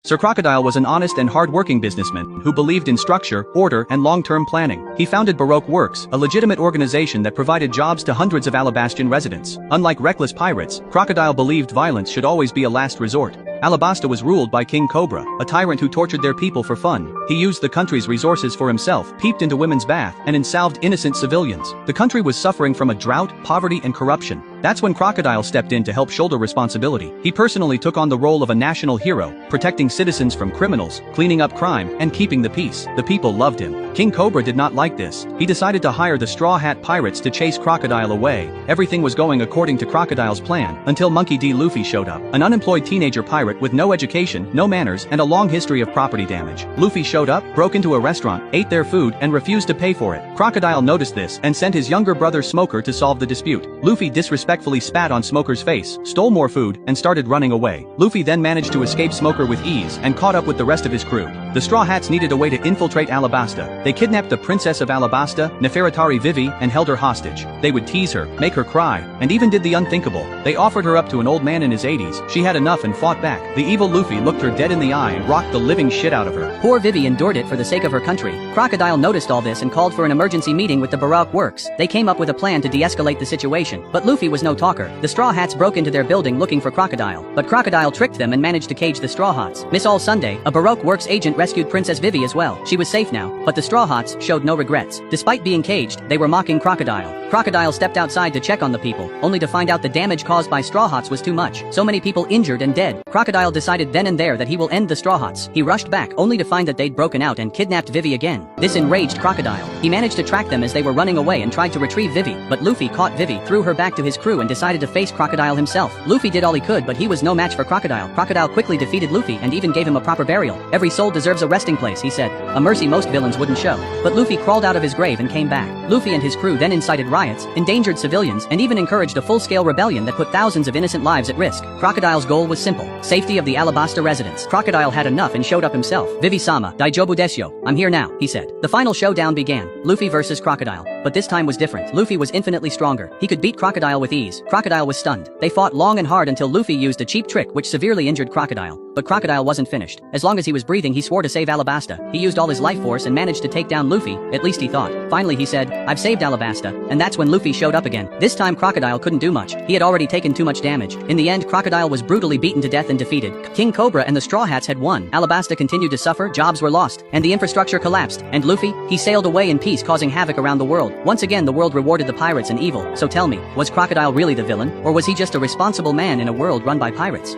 Sir Crocodile was an honest and hard-working businessman who believed in structure, order, and long-term planning. He founded Baroque Works, a legitimate organization that provided jobs to hundreds of Alabastian residents. Unlike reckless pirates, Crocodile believed violence should always be a last resort. Alabasta was ruled by King Cobra, a tyrant who tortured their people for fun. He used the country's resources for himself, peeped into women's bath, and ensalved innocent civilians. The country was suffering from a drought, poverty, and corruption. That's when Crocodile stepped in to help shoulder responsibility. He personally took on the role of a national hero, protecting citizens from criminals, cleaning up crime, and keeping the peace. The people loved him. King Cobra did not like this. He decided to hire the Straw Hat Pirates to chase Crocodile away. Everything was going according to Crocodile's plan, until Monkey D. Luffy showed up. An unemployed teenager pirate with no education, no manners, and a long history of property damage. Luffy showed up, broke into a restaurant, ate their food, and refused to pay for it. Crocodile noticed this and sent his younger brother Smoker to solve the dispute. Luffy disrespectfully spat on Smoker's face, stole more food, and started running away. Luffy then managed to escape Smoker with ease and caught up with the rest of his crew. The Straw Hats needed a way to infiltrate Alabasta. They kidnapped the Princess of Alabasta, Nefertari Vivi, and held her hostage. They would tease her, make her cry, and even did the unthinkable. They offered her up to an old man in his 80s. She had enough and fought back. The evil Luffy looked her dead in the eye and rocked the living shit out of her. Poor Vivi endured it for the sake of her country. Crocodile noticed all this and called for an emergency meeting with the Baroque Works. They came up with a plan to de-escalate the situation, but Luffy was no talker. The Straw Hats broke into their building looking for Crocodile, but Crocodile tricked them and managed to cage the Straw Hats. Miss All Sunday, a Baroque Works agent, rescued Princess Vivi as well. She was safe now, but the Straw Hats showed no regrets. Despite being caged, they were mocking Crocodile. Crocodile stepped outside to check on the people, only to find out the damage caused by Straw Hats was too much. So many people injured and dead. Crocodile decided then and there that he will end the Straw Hats. He rushed back, only to find that they'd broken out and kidnapped Vivi again. This enraged Crocodile. He managed to track them as they were running away and tried to retrieve Vivi, but Luffy caught Vivi, threw her back to his crew and decided to face Crocodile himself. Luffy did all he could, but he was no match for Crocodile. Crocodile quickly defeated Luffy and even gave him a proper burial. Every soul deserves a resting place, he said, a mercy most villains wouldn't show. But Luffy crawled out of his grave and came back. Luffy and his crew then incited riots, endangered civilians, and even encouraged a full-scale rebellion that put thousands of innocent lives at risk. Crocodile's goal was simple: safety of the Alabasta residents. Crocodile had enough and showed up himself. Vivi-sama, Daijobu desyo, I'm here now, he said. The final showdown began, Luffy versus Crocodile. But this time was different. Luffy was infinitely stronger. He could beat Crocodile with ease. Crocodile was stunned. They fought long and hard until Luffy used a cheap trick which severely injured Crocodile. But Crocodile wasn't finished. As long as he was breathing, he swore to save Alabasta. He used all his life force and managed to take down Luffy, at least he thought. Finally he said, I've saved Alabasta, and that's when Luffy showed up again. This time Crocodile couldn't do much. He had already taken too much damage. In the end, Crocodile was brutally beaten to death and defeated. King Cobra and the Straw Hats had won. Alabasta continued to suffer, jobs were lost, and the infrastructure collapsed. And Luffy, he sailed away in peace, causing havoc around the world. Once again the world rewarded the pirates and evil. So tell me, was Crocodile really the villain, or was he just a responsible man in a world run by pirates?